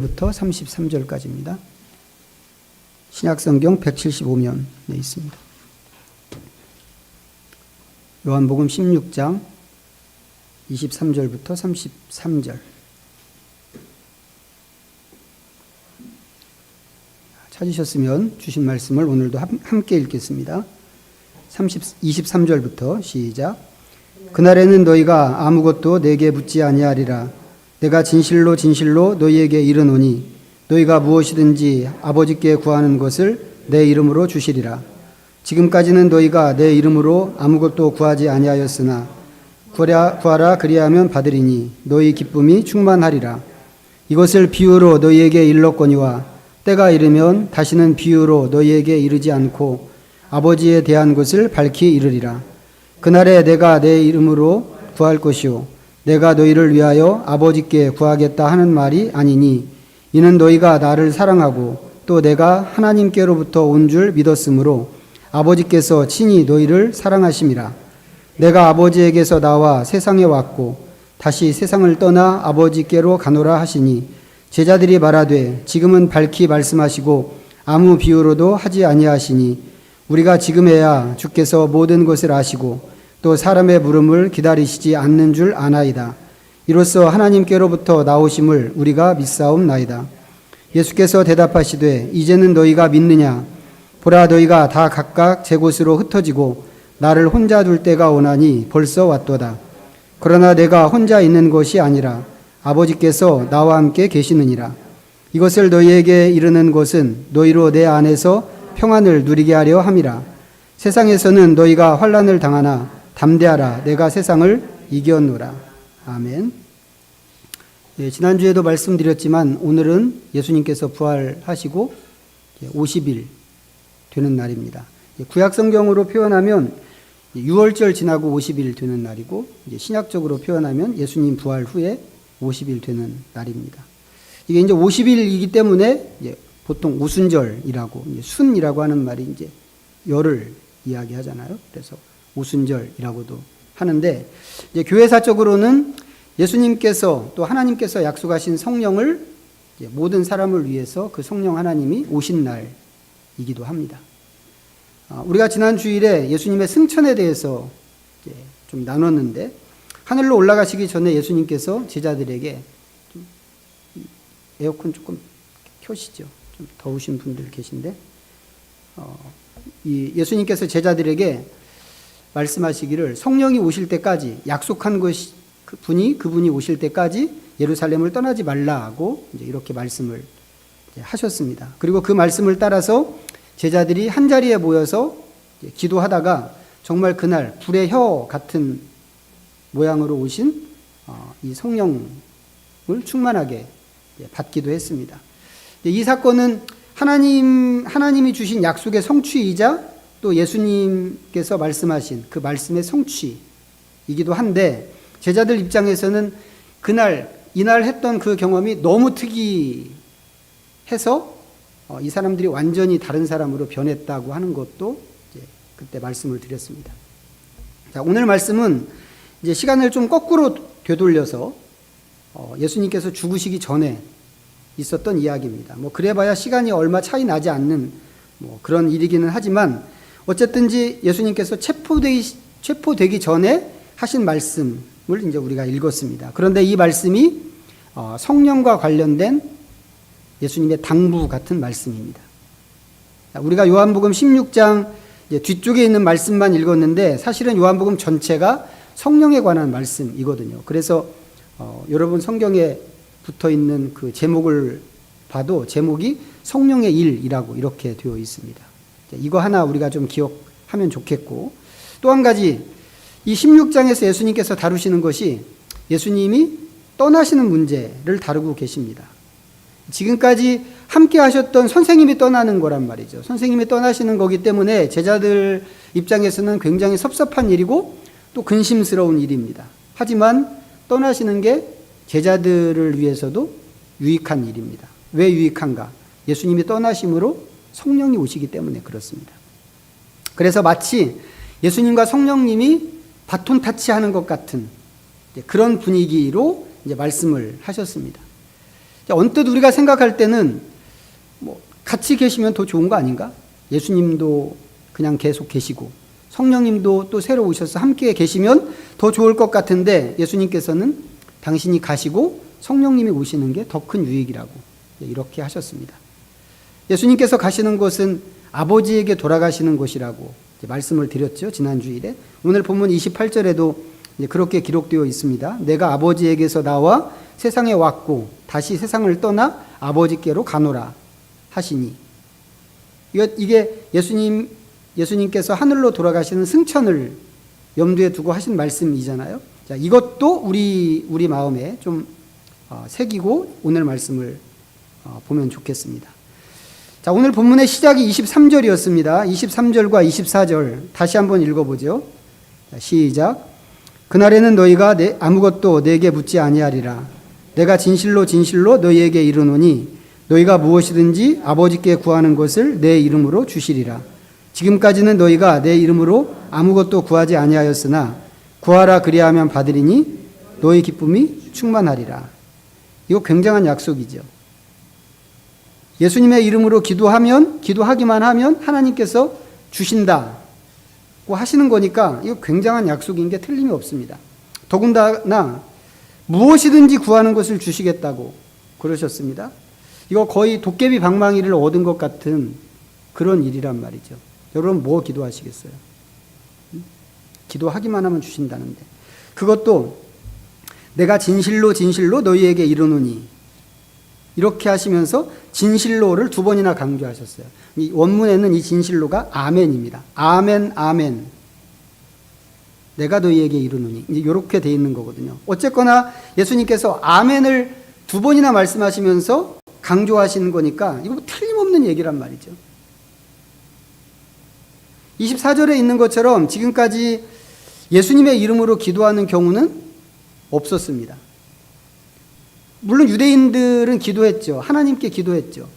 부터 33절까지입니다. 신약성경 175면에 있습니다. 요한복음 16장 23절부터 33절. 찾으셨으면 주신 말씀을 오늘도 함께 읽겠습니다. 23절부터 시작. 그날에는 너희가 아무것도 내게 묻지 아니하리라. 내가 진실로 진실로 너희에게 이르노니 너희가 무엇이든지 아버지께 구하는 것을 내 이름으로 주시리라. 지금까지는 너희가 내 이름으로 아무것도 구하지 아니하였으나 구하라 그리하면 받으리니 너희 기쁨이 충만하리라. 이것을 비유로 너희에게 일렀거니와 때가 이르면 다시는 비유로 너희에게 이르지 않고 아버지에 대한 것을 밝히 이르리라. 그날에 내가 내 이름으로 구할 것이요 내가 너희를 위하여 아버지께 구하겠다 하는 말이 아니니 이는 너희가 나를 사랑하고 또 내가 하나님께로부터 온 줄 믿었으므로 아버지께서 친히 너희를 사랑하심이라. 내가 아버지에게서 나와 세상에 왔고 다시 세상을 떠나 아버지께로 가노라 하시니 제자들이 말하되 지금은 밝히 말씀하시고 아무 비유로도 하지 아니하시니 우리가 지금에야 주께서 모든 것을 아시고 또 사람의 물음을 기다리시지 않는 줄 아나이다. 이로써 하나님께로부터 나오심을 우리가 믿사옵나이다. 예수께서 대답하시되 이제는 너희가 믿느냐? 보라 너희가 다 각각 제 곳으로 흩어지고 나를 혼자 둘 때가 오나니 벌써 왔도다. 그러나 내가 혼자 있는 것이 아니라 아버지께서 나와 함께 계시느니라. 이것을 너희에게 이르는 것은 너희로 내 안에서 평안을 누리게 하려 함이라. 세상에서는 너희가 환난을 당하나 담대하라. 내가 세상을 이겼노라. 아멘. 지난주에도 말씀드렸지만 오늘은 예수님께서 부활하시고 50일 되는 날입니다. 구약성경으로 표현하면 6월절 지나고 50일 되는 날이고 신약적으로 표현하면 예수님 부활 후에 50일 되는 날입니다. 이게 이제 50일이기 때문에 보통 오순절이라고 순이라고 하는 말이 이제 열을 이야기하잖아요. 그래서 오순절이라고도 하는데 이제 교회사적으로는 예수님께서 또 하나님께서 약속하신 성령을 모든 사람을 위해서 그 성령 하나님이 오신 날이기도 합니다. 우리가 지난 주일에 예수님의 승천에 대해서 좀 나눴는데 하늘로 올라가시기 전에 예수님께서 제자들에게 좀 에어컨 조금 켜시죠. 좀 더우신 분들 계신데 이 예수님께서 제자들에게 말씀하시기를 성령이 오실 때까지 약속한 것이 그분이 오실 때까지 예루살렘을 떠나지 말라고 이제 이렇게 말씀을 하셨습니다. 그리고 그 말씀을 따라서 제자들이 한 자리에 모여서 기도하다가 정말 그날 불의 혀 같은 모양으로 오신 이 성령을 충만하게 받기도 했습니다. 이 사건은 하나님이 주신 약속의 성취이자 또 예수님께서 말씀하신 그 말씀의 성취이기도 한데 제자들 입장에서는 이날 했던 그 경험이 너무 특이해서 이 사람들이 완전히 다른 사람으로 변했다고 하는 것도 이제 그때 말씀을 드렸습니다. 자, 오늘 말씀은 이제 시간을 좀 거꾸로 되돌려서 예수님께서 죽으시기 전에 있었던 이야기입니다. 뭐 그래봐야 시간이 얼마 차이 나지 않는 그런 일이기는 하지만 어쨌든지 예수님께서 체포되기 전에 하신 말씀을 이제 우리가 읽었습니다. 그런데 이 말씀이 성령과 관련된 예수님의 당부 같은 말씀입니다. 우리가 요한복음 16장 뒤쪽에 있는 말씀만 읽었는데 사실은 요한복음 전체가 성령에 관한 말씀이거든요. 그래서 여러분 성경에 붙어 있는 그 제목을 봐도 제목이 성령의 일이라고 이렇게 되어 있습니다. 이거 하나 우리가 좀 기억하면 좋겠고 또 한 가지 이 16장에서 예수님께서 다루시는 것이 예수님이 떠나시는 문제를 다루고 계십니다. 지금까지 함께 하셨던 선생님이 떠나는 거란 말이죠. 선생님이 떠나시는 거기 때문에 제자들 입장에서는 굉장히 섭섭한 일이고 또 근심스러운 일입니다. 하지만 떠나시는 게 제자들을 위해서도 유익한 일입니다. 왜 유익한가? 예수님이 떠나심으로 성령이 오시기 때문에 그렇습니다. 그래서 마치 예수님과 성령님이 바톤 타치하는 것 같은 그런 분위기로 이제 말씀을 하셨습니다. 언뜻 우리가 생각할 때는 뭐 같이 계시면 더 좋은 거 아닌가? 예수님도 그냥 계속 계시고 성령님도 또 새로 오셔서 함께 계시면 더 좋을 것 같은데 예수님께서는 당신이 가시고 성령님이 오시는 게 더 큰 유익이라고 이렇게 하셨습니다. 예수님께서 가시는 곳은 아버지에게 돌아가시는 곳이라고 말씀을 드렸죠. 지난주일에. 오늘 본문 28절에도 그렇게 기록되어 있습니다. 내가 아버지에게서 나와 세상에 왔고 다시 세상을 떠나 아버지께로 가노라 하시니. 이게 예수님께서 하늘로 돌아가시는 승천을 염두에 두고 하신 말씀이잖아요. 자, 이것도 우리 마음에 좀 새기고 오늘 말씀을 보면 좋겠습니다. 자, 오늘 본문의 시작이 23절이었습니다. 23절과 24절 다시 한번 읽어보죠. 자, 시작. 그날에는 너희가 아무것도 내게 묻지 아니하리라. 내가 진실로 진실로 너희에게 이르노니 너희가 무엇이든지 아버지께 구하는 것을 내 이름으로 주시리라. 지금까지는 너희가 내 이름으로 아무것도 구하지 아니하였으나 구하라 그리하면 받으리니 너희 기쁨이 충만하리라. 이거 굉장한 약속이죠. 예수님의 이름으로 기도하기만 하면 하나님께서 주신다고 하시는 거니까 이거 굉장한 약속인 게 틀림이 없습니다. 더군다나 무엇이든지 구하는 것을 주시겠다고 그러셨습니다. 이거 거의 도깨비 방망이를 얻은 것 같은 그런 일이란 말이죠. 여러분 뭐 기도하시겠어요? 기도하기만 하면 주신다는데. 그것도 내가 진실로 진실로 너희에게 이르노니 이렇게 하시면서 진실로를 두 번이나 강조하셨어요. 이 원문에는 이 진실로가 아멘입니다. 아멘 아멘. 내가 너희에게 이르노니 이제 이렇게 돼 있는 거거든요. 어쨌거나 예수님께서 아멘을 두 번이나 말씀하시면서 강조하시는 거니까 이거 틀림없는 얘기란 말이죠. 24절에 있는 것처럼 지금까지 예수님의 이름으로 기도하는 경우는 없었습니다. 물론 유대인들은 기도했죠. 하나님께 기도했죠.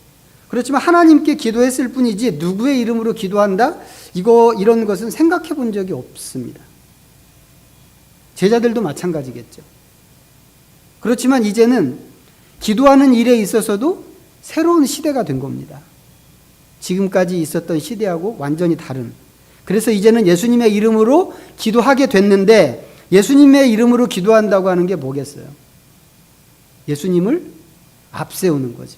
그렇지만 하나님께 기도했을 뿐이지 누구의 이름으로 기도한다? 이런 것은 생각해 본 적이 없습니다. 제자들도 마찬가지겠죠. 그렇지만 이제는 기도하는 일에 있어서도 새로운 시대가 된 겁니다. 지금까지 있었던 시대하고 완전히 다른. 그래서 이제는 예수님의 이름으로 기도하게 됐는데 예수님의 이름으로 기도한다고 하는 게 뭐겠어요? 예수님을 앞세우는 거죠.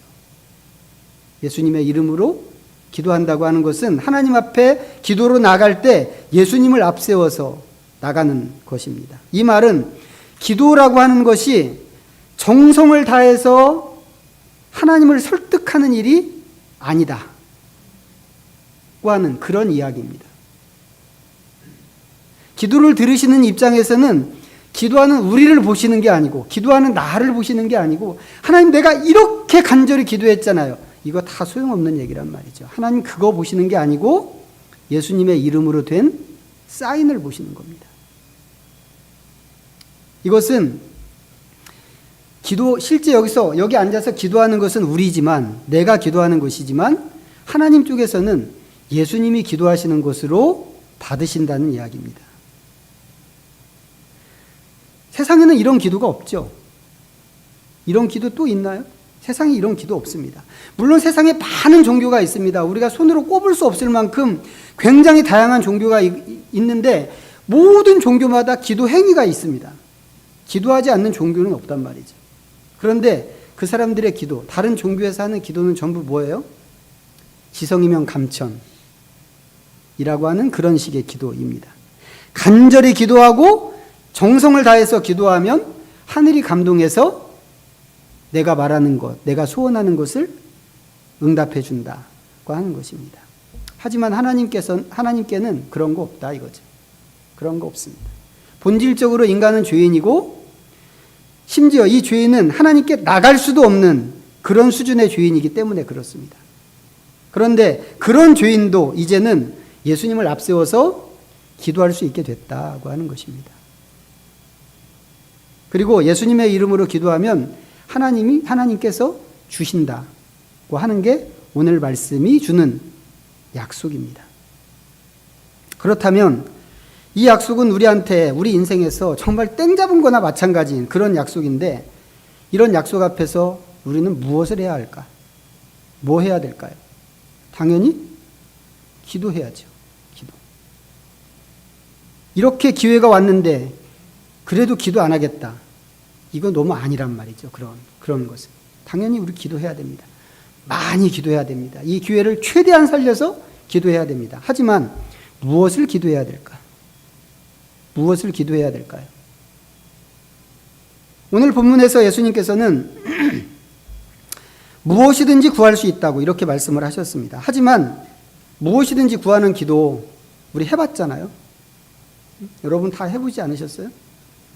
예수님의 이름으로 기도한다고 하는 것은 하나님 앞에 기도로 나갈 때 예수님을 앞세워서 나가는 것입니다. 이 말은 기도라고 하는 것이 정성을 다해서 하나님을 설득하는 일이 아니다 고 하는 그런 이야기입니다. 기도를 들으시는 입장에서는 기도하는 우리를 보시는 게 아니고 기도하는 나를 보시는 게 아니고 하나님 내가 이렇게 간절히 기도했잖아요. 이거 다 소용없는 얘기란 말이죠. 하나님 그거 보시는 게 아니고 예수님의 이름으로 된 사인을 보시는 겁니다. 이것은 실제 여기 앉아서 기도하는 것은 우리지만 내가 기도하는 것이지만 하나님 쪽에서는 예수님이 기도하시는 것으로 받으신다는 이야기입니다. 세상에는 이런 기도가 없죠. 이런 기도 또 있나요? 세상에 이런 기도 없습니다. 물론 세상에 많은 종교가 있습니다. 우리가 손으로 꼽을 수 없을 만큼 굉장히 다양한 종교가 있는데 모든 종교마다 기도 행위가 있습니다. 기도하지 않는 종교는 없단 말이죠. 그런데 그 사람들의 기도, 다른 종교에서 하는 기도는 전부 뭐예요? 지성이면 감천이라고 하는 그런 식의 기도입니다. 간절히 기도하고 정성을 다해서 기도하면 하늘이 감동해서 내가 말하는 것, 내가 소원하는 것을 응답해 준다고 하는 것입니다. 하지만 하나님께는 그런 거 없다 이거죠. 그런 거 없습니다. 본질적으로 인간은 죄인이고 심지어 이 죄인은 하나님께 나갈 수도 없는 그런 수준의 죄인이기 때문에 그렇습니다. 그런데 그런 죄인도 이제는 예수님을 앞세워서 기도할 수 있게 됐다고 하는 것입니다. 그리고 예수님의 이름으로 기도하면 하나님께서 주신다고 하는 게 오늘 말씀이 주는 약속입니다. 그렇다면 이 약속은 우리 인생에서 정말 땡 잡은 거나 마찬가지인 그런 약속인데 이런 약속 앞에서 우리는 무엇을 해야 할까? 뭐 해야 될까요? 당연히 기도해야죠. 기도. 이렇게 기회가 왔는데 그래도 기도 안 하겠다. 이거 너무 아니란 말이죠. 그런 것은. 당연히 우리 기도해야 됩니다. 많이 기도해야 됩니다. 이 기회를 최대한 살려서 기도해야 됩니다. 하지만 무엇을 기도해야 될까? 무엇을 기도해야 될까요? 오늘 본문에서 예수님께서는 무엇이든지 구할 수 있다고 이렇게 말씀을 하셨습니다. 하지만 무엇이든지 구하는 기도 우리 해봤잖아요. 여러분 다 해보지 않으셨어요?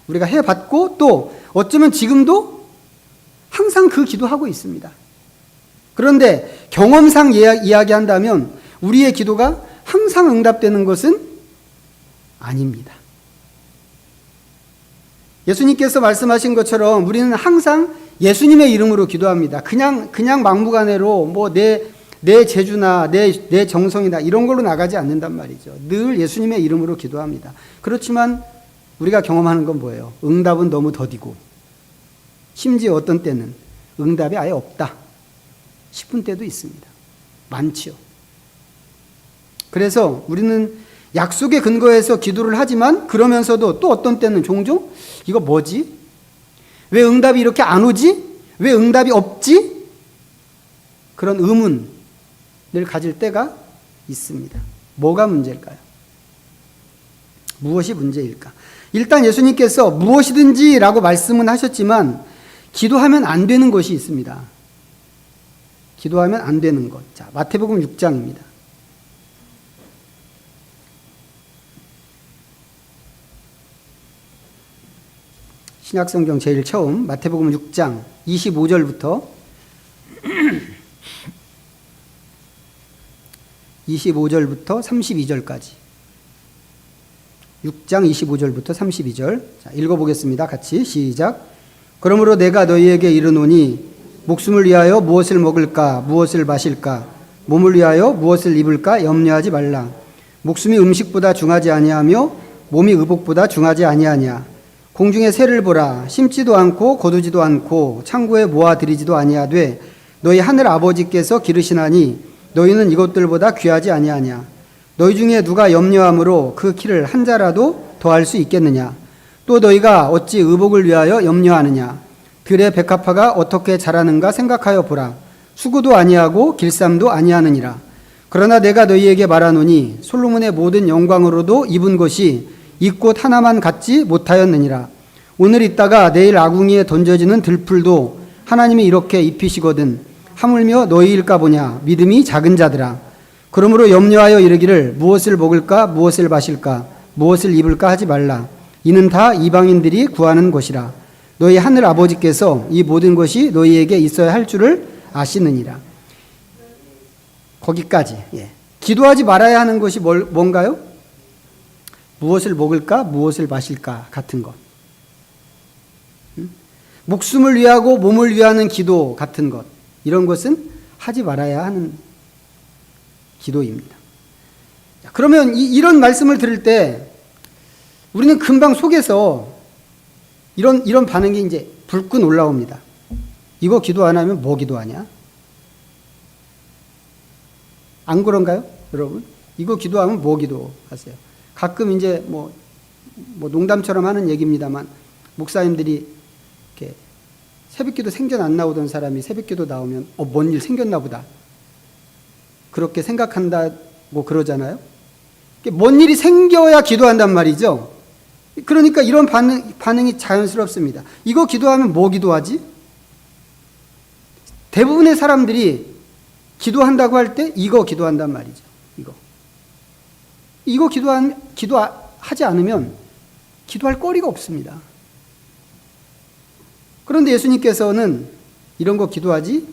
우리가 해봤고 또 어쩌면 지금도 항상 그 기도하고 있습니다. 그런데 경험상 이야기한다면 우리의 기도가 항상 응답되는 것은 아닙니다. 예수님께서 말씀하신 것처럼 우리는 항상 예수님의 이름으로 기도합니다. 그냥 막무가내로 뭐 내 재주나 내 정성이나 이런 걸로 나가지 않는단 말이죠. 늘 예수님의 이름으로 기도합니다. 그렇지만 우리가 경험하는 건 뭐예요? 응답은 너무 더디고 심지어 어떤 때는 응답이 아예 없다 싶은 때도 있습니다. 많지요. 그래서 우리는 약속에 근거해서 기도를 하지만 그러면서도 또 어떤 때는 종종 이거 뭐지? 왜 응답이 이렇게 안 오지? 왜 응답이 없지? 그런 의문을 가질 때가 있습니다. 뭐가 문제일까요? 무엇이 문제일까? 일단 예수님께서 무엇이든지라고 말씀은 하셨지만 기도하면 안 되는 것이 있습니다. 기도하면 안 되는 것. 자, 마태복음 6장입니다. 신약성경 제일 처음 마태복음 6장 25절부터 32절까지 6장 25절부터 32절 자, 읽어보겠습니다. 같이 시작. 그러므로 내가 너희에게 이르노니 목숨을 위하여 무엇을 먹을까 무엇을 마실까 몸을 위하여 무엇을 입을까 염려하지 말라. 목숨이 음식보다 중하지 아니하며 몸이 의복보다 중하지 아니하냐. 공중의 새를 보라. 심지도 않고 거두지도 않고 창고에 모아들이지도 아니하되 너희 하늘 아버지께서 기르시나니 너희는 이것들보다 귀하지 아니하냐. 너희 중에 누가 염려함으로 그 키를 한 자라도 더할 수 있겠느냐. 또 너희가 어찌 의복을 위하여 염려하느냐. 들의 백합화가 어떻게 자라는가 생각하여 보라. 수고도 아니하고 길쌈도 아니하느니라. 그러나 내가 너희에게 말하노니 솔로몬의 모든 영광으로도 입은 것이 이 꽃 하나만 갖지 못하였느니라. 오늘 있다가 내일 아궁이에 던져지는 들풀도 하나님이 이렇게 입히시거든 하물며 너희일까 보냐. 믿음이 작은 자들아. 그러므로 염려하여 이르기를 무엇을 먹을까 무엇을 마실까 무엇을 입을까 하지 말라. 이는 다 이방인들이 구하는 것이라. 너희 하늘 아버지께서 이 모든 것이 너희에게 있어야 할 줄을 아시느니라. 거기까지. 기도하지 말아야 하는 것이 뭔가요? 무엇을 먹을까 무엇을 마실까 같은 것. 목숨을 위하고 몸을 위하는 기도 같은 것. 이런 것은 하지 말아야 하는 기도입니다. 그러면 이런 말씀을 들을 때 우리는 금방 속에서 이런 반응이 이제 불끈 올라옵니다. 이거 기도 안 하면 뭐 기도하냐? 안 그런가요, 여러분? 이거 기도하면 뭐 기도하세요? 가끔 이제 뭐 농담처럼 하는 얘기입니다만 목사님들이 이렇게 새벽기도 생전 안 나오던 사람이 새벽기도 나오면 뭔 일 생겼나 보다 그렇게 생각한다고 그러잖아요. 뭔 일이 생겨야 기도한단 말이죠. 그러니까 이런 반응이 자연스럽습니다. 이거 기도하면 뭐 기도하지? 대부분의 사람들이 기도한다고 할 때 이거 기도한단 말이죠. 이거 기도하지 않으면 기도할 거리가 없습니다. 그런데 예수님께서는 이런 거 기도하지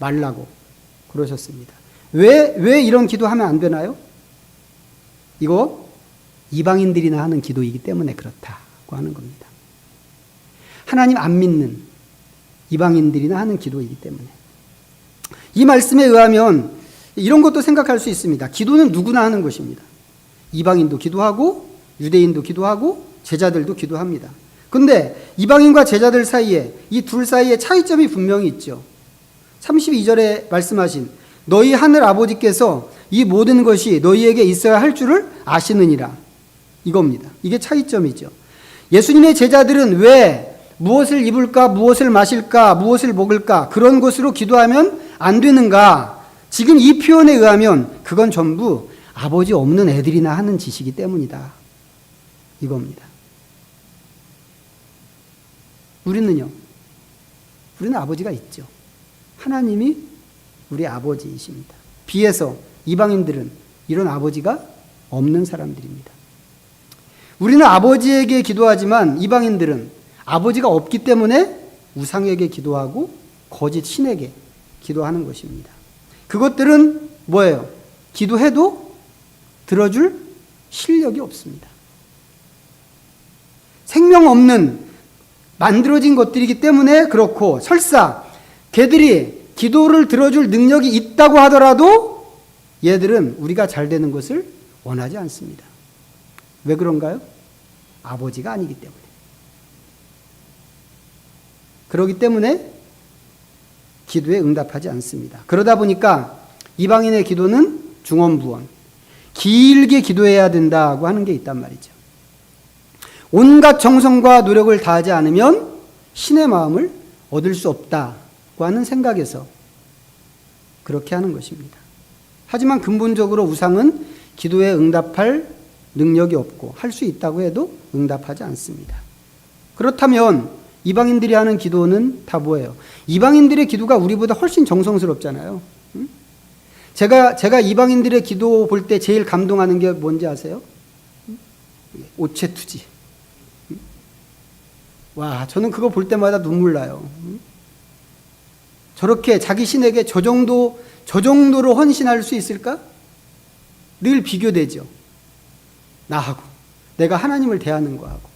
말라고 그러셨습니다. 왜 이런 기도하면 안 되나요? 이거 이방인들이나 하는 기도이기 때문에 그렇다고 하는 겁니다. 하나님 안 믿는 이방인들이나 하는 기도이기 때문에. 이 말씀에 의하면 이런 것도 생각할 수 있습니다. 기도는 누구나 하는 것입니다. 이방인도 기도하고 유대인도 기도하고 제자들도 기도합니다. 근데 이방인과 제자들 사이에 이 둘 사이에 차이점이 분명히 있죠. 32절에 말씀하신 너희 하늘 아버지께서 이 모든 것이 너희에게 있어야 할 줄을 아시느니라. 이겁니다. 이게 차이점이죠. 예수님의 제자들은 왜 무엇을 입을까, 무엇을 마실까, 무엇을 먹을까 그런 것으로 기도하면 안 되는가? 지금 이 표현에 의하면 그건 전부 아버지 없는 애들이나 하는 짓이기 때문이다. 이겁니다. 우리는요. 우리는 아버지가 있죠. 하나님이 우리 아버지이십니다. 비해서 이방인들은 이런 아버지가 없는 사람들입니다. 우리는 아버지에게 기도하지만 이방인들은 아버지가 없기 때문에 우상에게 기도하고 거짓 신에게 기도하는 것입니다. 그것들은 뭐예요? 기도해도 들어줄 실력이 없습니다. 생명 없는 만들어진 것들이기 때문에 그렇고, 설사 걔들이 기도를 들어줄 능력이 있다고 하더라도 얘들은 우리가 잘 되는 것을 원하지 않습니다. 왜 그런가요? 아버지가 아니기 때문에. 그렇기 때문에 기도에 응답하지 않습니다. 그러다 보니까 이방인의 기도는 중언부언, 길게 기도해야 된다고 하는 게 있단 말이죠. 온갖 정성과 노력을 다하지 않으면 신의 마음을 얻을 수 없다고 하는 생각에서 그렇게 하는 것입니다. 하지만 근본적으로 우상은 기도에 응답할 능력이 없고 할 수 있다고 해도 응답하지 않습니다. 그렇다면 이방인들이 하는 기도는 다 뭐예요? 이방인들의 기도가 우리보다 훨씬 정성스럽잖아요. 제가 이방인들의 기도 볼 때 제일 감동하는 게 뭔지 아세요? 오체투지. 와, 저는 그거 볼 때마다 눈물 나요. 저렇게 자기 신에게 저 정도로 헌신할 수 있을까? 늘 비교되죠. 나하고, 내가 하나님을 대하는 거하고.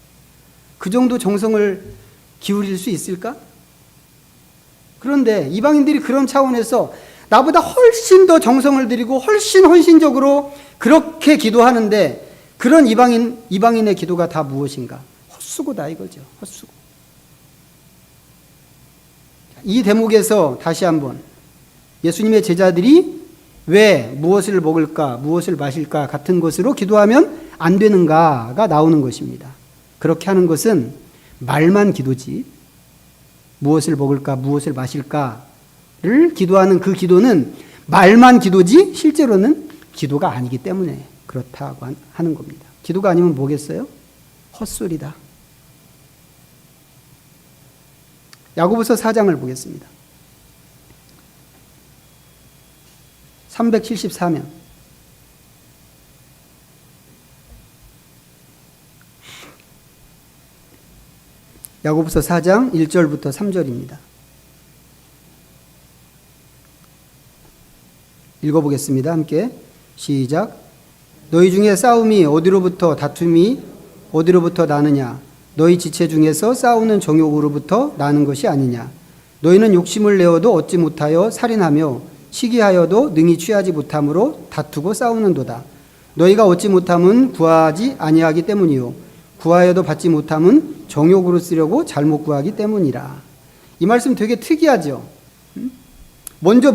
그 정도 정성을 기울일 수 있을까? 그런데 이방인들이 그런 차원에서 나보다 훨씬 더 정성을 들이고 훨씬 헌신적으로 그렇게 기도하는데, 그런 이방인의 기도가 다 무엇인가? 헛수고다 이거죠. 헛수고. 이 대목에서 다시 한번 예수님의 제자들이 왜 무엇을 먹을까, 무엇을 마실까 같은 것으로 기도하면 안 되는가가 나오는 것입니다. 그렇게 하는 것은 말만 기도지, 무엇을 먹을까, 무엇을 마실까를 기도하는 그 기도는 말만 기도지 실제로는 기도가 아니기 때문에 그렇다고 하는 겁니다. 기도가 아니면 뭐겠어요? 헛소리다. 야고보서 4장을 보겠습니다. 374면 야고보서 4장 1절부터 3절입니다. 읽어보겠습니다. 함께 시작. 너희 중에 싸움이 어디로부터, 다툼이 어디로부터 나느냐? 너희 지체 중에서 싸우는 정욕으로부터 나는 것이 아니냐? 너희는 욕심을 내어도 얻지 못하여 살인하며 시기하여도 능히 취하지 못함으로 다투고 싸우는도다. 너희가 얻지 못함은 구하지 아니하기 때문이요 구하여도 받지 못함은 정욕으로 쓰려고 잘못 구하기 때문이라. 이 말씀 되게 특이하죠. 먼저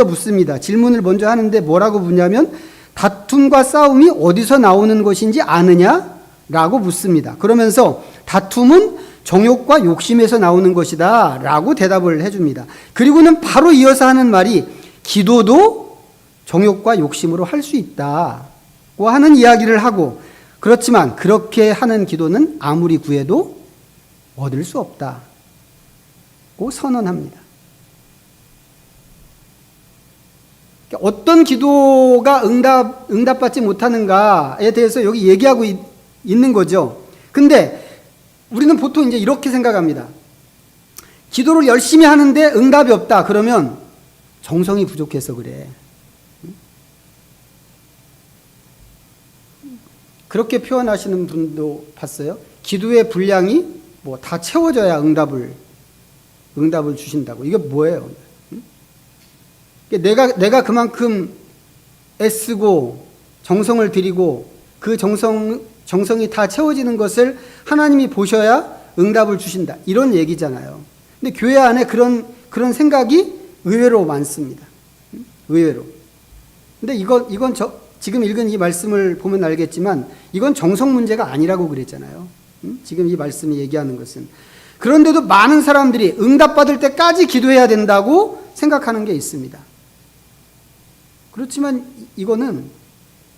묻습니다. 질문을 먼저 하는데 뭐라고 묻냐면 다툼과 싸움이 어디서 나오는 것인지 아느냐? 라고 묻습니다. 그러면서 다툼은 정욕과 욕심에서 나오는 것이다 라고 대답을 해줍니다. 그리고는 바로 이어서 하는 말이 기도도 정욕과 욕심으로 할 수 있다고 하는 이야기를 하고, 그렇지만 그렇게 하는 기도는 아무리 구해도 얻을 수 없다고 선언합니다. 어떤 기도가 응답받지 못하는가에 대해서 여기 얘기하고 있는 거죠. 근데 우리는 보통 이제 이렇게 생각합니다. 기도를 열심히 하는데 응답이 없다. 그러면 정성이 부족해서 그래. 그렇게 표현하시는 분도 봤어요. 기도의 분량이 뭐 다 채워져야 응답을 주신다고. 이게 뭐예요? 내가 그만큼 애쓰고 정성을 들이고 그 정성이 다 채워지는 것을 하나님이 보셔야 응답을 주신다. 이런 얘기잖아요. 근데 교회 안에 그런 생각이 의외로 많습니다. 의외로. 근데 이건 지금 읽은 이 말씀을 보면 알겠지만 이건 정성 문제가 아니라고 그랬잖아요. 지금 이 말씀이 얘기하는 것은. 그런데도 많은 사람들이 응답받을 때까지 기도해야 된다고 생각하는 게 있습니다. 그렇지만 이거는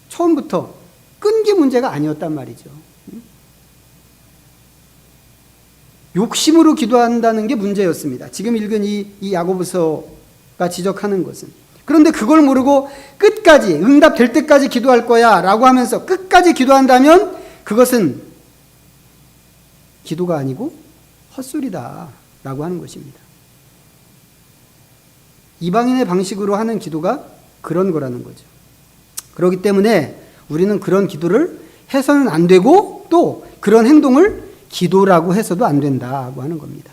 처음부터 끈기 문제가 아니었단 말이죠. 욕심으로 기도한다는 게 문제였습니다. 지금 읽은 이 야고보서가 지적하는 것은. 그런데 그걸 모르고 끝까지 응답될 때까지 기도할 거야 라고 하면서 끝까지 기도한다면 그것은 기도가 아니고 헛소리다 라고 하는 것입니다. 이방인의 방식으로 하는 기도가 그런 거라는 거죠. 그렇기 때문에 우리는 그런 기도를 해서는 안 되고 또 그런 행동을 기도라고 해서도 안 된다고 하는 겁니다.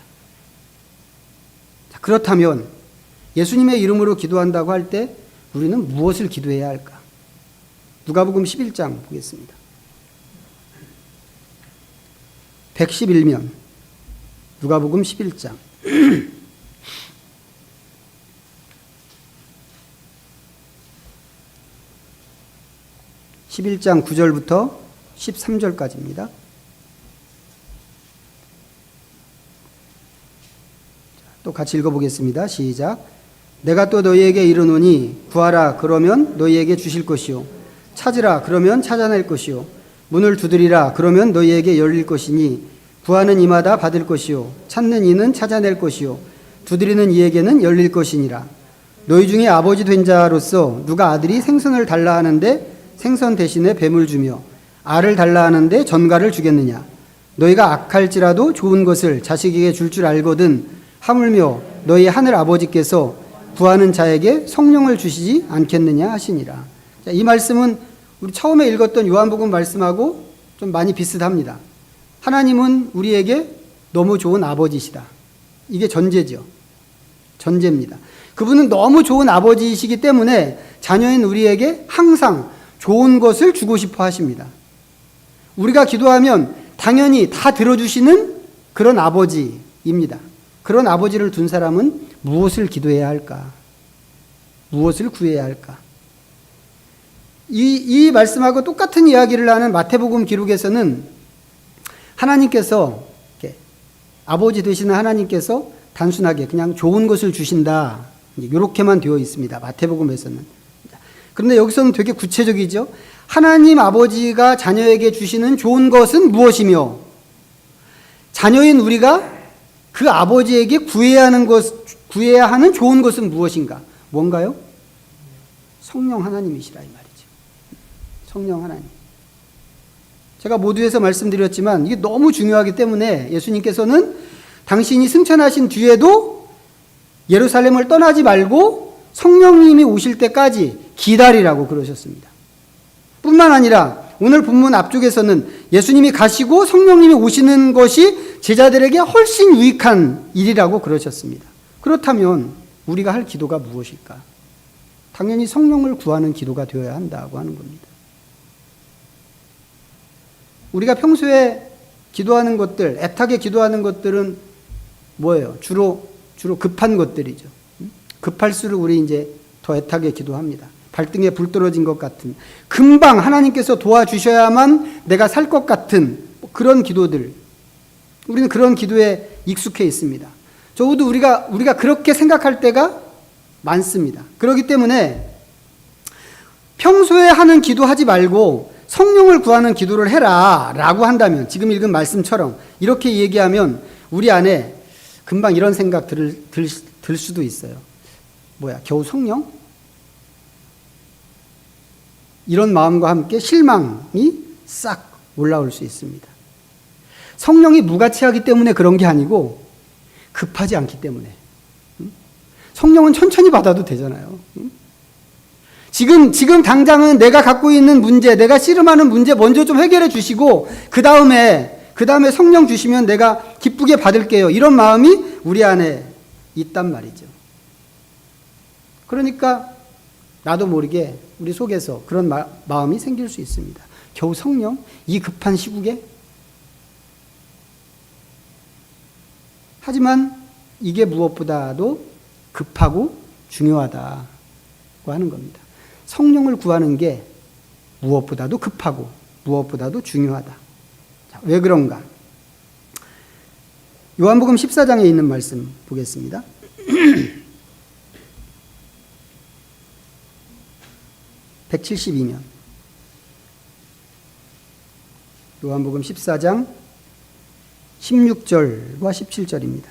자, 그렇다면 예수님의 이름으로 기도한다고 할 때 우리는 무엇을 기도해야 할까? 누가복음 11장 보겠습니다. 111면 누가복음 11장 11장 9절부터 13절까지입니다. 또 같이 읽어보겠습니다. 시작. 내가 또 너희에게 이르노니 구하라 그러면 너희에게 주실 것이요 찾으라 그러면 찾아낼 것이요 문을 두드리라 그러면 너희에게 열릴 것이니 구하는 이마다 받을 것이요 찾는 이는 찾아낼 것이요 두드리는 이에게는 열릴 것이니라. 너희 중에 아버지 된 자로서 누가 아들이 생선을 달라 하는데 생선 대신에 뱀을 주며 알을 달라 하는데 전갈을 주겠느냐. 너희가 악할지라도 좋은 것을 자식에게 줄 알거든 하물며 너희 하늘 아버지께서 구하는 자에게 성령을 주시지 않겠느냐 하시니라. 자, 이 말씀은 우리 처음에 읽었던 요한복음 말씀하고 좀 많이 비슷합니다. 하나님은 우리에게 너무 좋은 아버지시다. 이게 전제죠. 전제입니다. 그분은 너무 좋은 아버지이시기 때문에 자녀인 우리에게 항상 좋은 것을 주고 싶어 하십니다. 우리가 기도하면 당연히 다 들어주시는 그런 아버지입니다. 그런 아버지를 둔 사람은 무엇을 기도해야 할까? 무엇을 구해야 할까? 이 말씀하고 똑같은 이야기를 하는 마태복음 기록에서는 하나님께서 아버지 되시는 하나님께서 단순하게 그냥 좋은 것을 주신다. 이렇게만 되어 있습니다. 마태복음에서는. 그런데 여기서는 되게 구체적이죠. 하나님 아버지가 자녀에게 주시는 좋은 것은 무엇이며 자녀인 우리가 그 아버지에게 구해야 하는 좋은 것은 무엇인가? 뭔가요? 성령 하나님이시라 이 말이죠. 성령 하나님. 제가 모두에서 말씀드렸지만 이게 너무 중요하기 때문에 예수님께서는 당신이 승천하신 뒤에도 예루살렘을 떠나지 말고 성령님이 오실 때까지 기다리라고 그러셨습니다. 뿐만 아니라 오늘 본문 앞쪽에서는 예수님이 가시고 성령님이 오시는 것이 제자들에게 훨씬 유익한 일이라고 그러셨습니다. 그렇다면 우리가 할 기도가 무엇일까? 당연히 성령을 구하는 기도가 되어야 한다고 하는 겁니다. 우리가 평소에 기도하는 것들, 애타게 기도하는 것들은 뭐예요? 주로 급한 것들이죠. 급할수록 우리 이제 더 애타게 기도합니다. 발등에 불 떨어진 것 같은, 금방 하나님께서 도와주셔야만 내가 살 것 같은 그런 기도들. 우리는 그런 기도에 익숙해 있습니다. 적어도 우리가 그렇게 생각할 때가 많습니다. 그렇기 때문에 평소에 하는 기도하지 말고 성령을 구하는 기도를 해라 라고 한다면, 지금 읽은 말씀처럼 이렇게 얘기하면 우리 안에 금방 이런 생각 들 수도 있어요. 뭐야, 겨우 성령? 이런 마음과 함께 실망이 싹 올라올 수 있습니다. 성령이 무가치하기 때문에 그런 게 아니고 급하지 않기 때문에. 성령은 천천히 받아도 되잖아요. 지금 당장은 내가 갖고 있는 문제, 내가 씨름하는 문제 먼저 좀 해결해 주시고 그 다음에 성령 주시면 내가 기쁘게 받을게요. 이런 마음이 우리 안에 있단 말이죠. 그러니까 나도 모르게 우리 속에서 그런 마음이 생길 수 있습니다. 겨우 성령? 이 급한 시국에? 하지만 이게 무엇보다도 급하고 중요하다고 하는 겁니다. 성령을 구하는 게 무엇보다도 급하고 무엇보다도 중요하다. 자, 왜 그런가? 요한복음 14장에 있는 말씀 보겠습니다. 172면 요한복음 14장 16절과 17절입니다.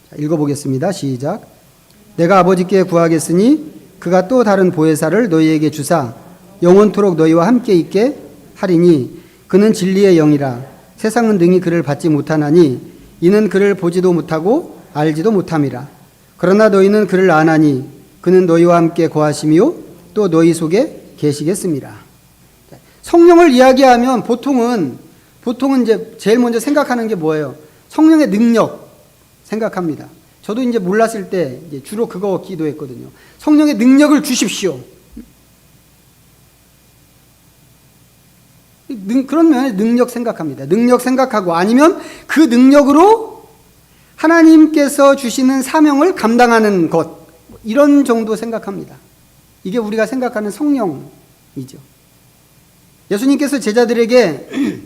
자, 읽어보겠습니다. 시작. 내가 아버지께 구하겠으니 그가 또 다른 보혜사를 너희에게 주사 영원토록 너희와 함께 있게 하리니 그는 진리의 영이라. 세상은 능히 그를 받지 못하나니 이는 그를 보지도 못하고 알지도 못함이라. 그러나 너희는 그를 아나니 그는 너희와 함께 거하시며 또 너희 속에 계시겠습니다. 성령을 이야기하면 보통은 이제 제일 먼저 생각하는 게 뭐예요? 성령의 능력 생각합니다. 저도 이제 몰랐을 때 이제 주로 그거 기도했거든요. 성령의 능력을 주십시오. 그런 면에 능력 생각합니다. 능력 생각하고 아니면 그 능력으로 하나님께서 주시는 사명을 감당하는 것, 이런 정도 생각합니다. 이게 우리가 생각하는 성령이죠. 예수님께서 제자들에게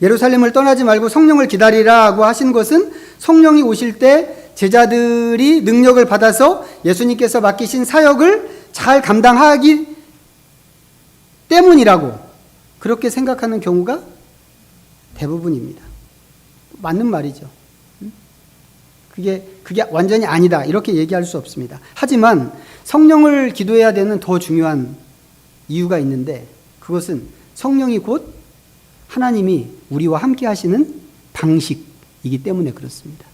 예루살렘을 떠나지 말고 성령을 기다리라고 하신 것은 성령이 오실 때 제자들이 능력을 받아서 예수님께서 맡기신 사역을 잘 감당하기 때문이라고 그렇게 생각하는 경우가 대부분입니다. 맞는 말이죠. 그게 완전히 아니다 이렇게 얘기할 수 없습니다. 하지만 성령을 기도해야 되는 더 중요한 이유가 있는데 그것은 성령이 곧 하나님이 우리와 함께 하시는 방식이기 때문에 그렇습니다.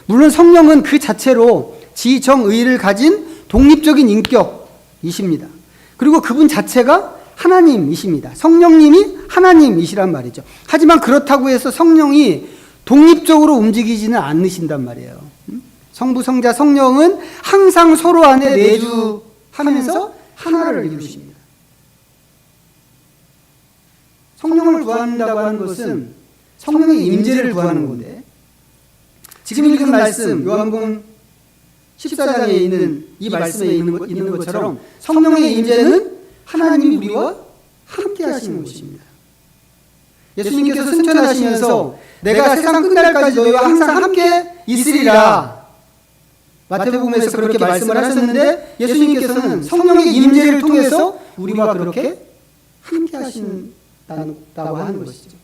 물론 성령은 그 자체로 지정의를 가진 독립적인 인격이십니다. 그리고 그분 자체가 하나님이십니다. 성령님이 하나님이시란 말이죠. 하지만 그렇다고 해서 성령이 독립적으로 움직이지는 않으신단 말이에요. 성부, 성자, 성령은 항상 서로 안에 내주하면서 하나를 이루십니다. 성령을 구한다고 하는 것은 성령의 임재를 구하는 건데 지금 읽은 말씀 요한복음 14장에 있는 이 말씀에 있는 것처럼 성령의 임재는 하나님이 우리와 함께 하시는 것입니다. 예수님께서 승천하시면서 내가 세상 끝날까지 너희와 항상 함께 있으리라 마태복음에서 그렇게 말씀을 하셨는데 예수님께서는 성령의 임재를 통해서 우리와 그렇게 함께 하신다고 하는 것이죠.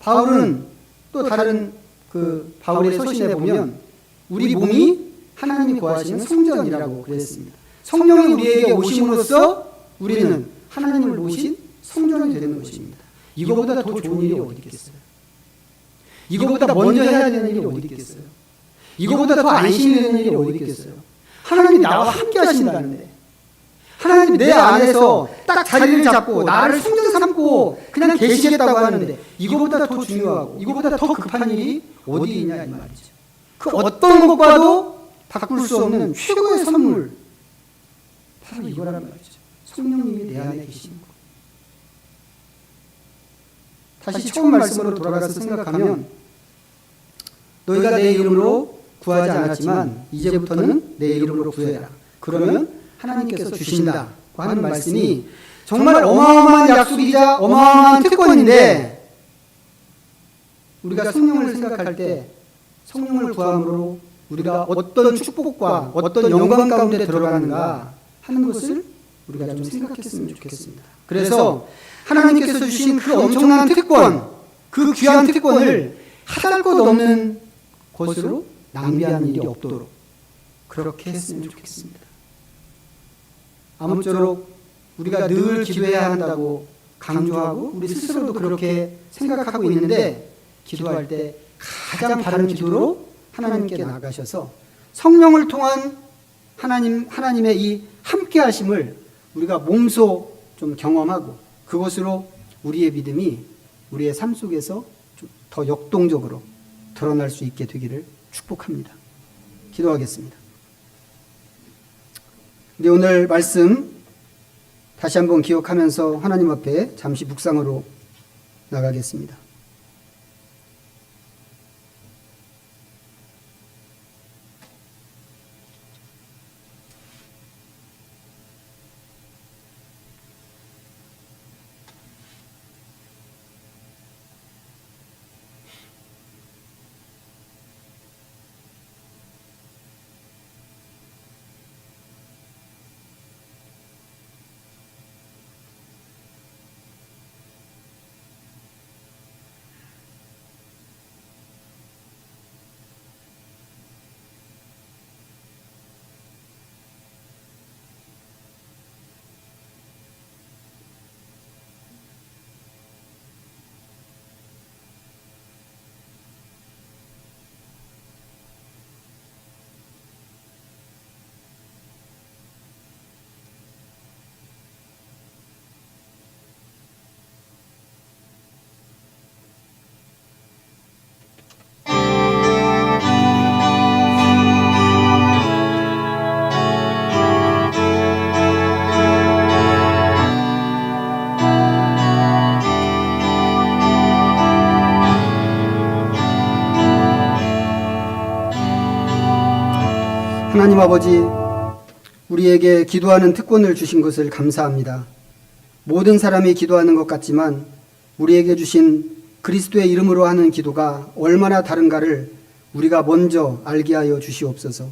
바울은 또 다른 바울의 서신에 보면 우리 몸이 하나님이 거하시는 성전이라고 그랬습니다. 성령이 우리에게 오심으로써 우리는 하나님을 모신 성전이 되는 것입니다. 이거보다 더 좋은 일이 어디 있겠어요? 이거보다 먼저 해야 되는 일이 어디 있겠어요? 이거보다 더 안심이 되는 일이 어디 있겠어요? 하나님이 나와 함께 하신다는데 하나님이 내 안에서 딱 자리를 잡고 나를 성전 삼고 그냥 계시겠다고 하는데 이거보다 더 중요하고 이거보다 더 급한 일이 어디 있냐 이 말이죠. 그 어떤 것과도 바꿀 수 없는 최고의 선물 바로 이거란 말이죠. 성령님이 내 안에 계시는 것. 다시 처음 말씀으로 돌아가서 생각하면 너희가 내 이름으로 구하지 않았지만 이제부터는 내 이름으로 구해라. 그러면 하나님께서 주신다고 하는 말씀이 정말 어마어마한 약속이자 어마어마한 특권인데 우리가 성령을 생각할 때 성령을 구함으로 우리가 어떤 축복과 어떤 영광 가운데 들어가는가 하는 것을 우리가 좀 생각했으면 좋겠습니다. 그래서 하나님께서 주신 그 엄청난 특권, 그 귀한 특권을 하잘것없는 것으로 낭비하는 일이 없도록 그렇게 했으면 좋겠습니다. 아무쪼록 우리가 늘 기도해야 한다고 강조하고 우리 스스로도 그렇게 생각하고 있는데 기도할 때 가장 바른 기도로 하나님께 나가셔서 성령을 통한 하나님의 이 함께 하심을 우리가 몸소 좀 경험하고 그것으로 우리의 믿음이 우리의 삶 속에서 좀 더 역동적으로 드러날 수 있게 되기를 축복합니다. 기도하겠습니다. 우리 오늘 말씀 다시 한번 기억하면서 하나님 앞에 잠시 묵상으로 나가겠습니다. 하나님 아버지, 우리에게 기도하는 특권을 주신 것을 감사합니다. 모든 사람이 기도하는 것 같지만 우리에게 주신 그리스도의 이름으로 하는 기도가 얼마나 다른가를 우리가 먼저 알게 하여 주시옵소서.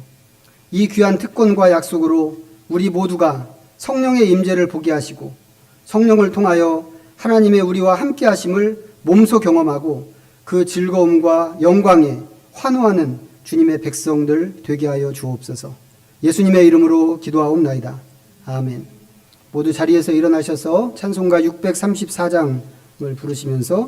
이 귀한 특권과 약속으로 우리 모두가 성령의 임재를 보게 하시고 성령을 통하여 하나님의 우리와 함께 하심을 몸소 경험하고 그 즐거움과 영광에 환호하는 주님의 백성들 되게 하여 주옵소서. 예수님의 이름으로 기도하옵나이다. 아멘. 모두 자리에서 일어나셔서 찬송가 634장을 부르시면서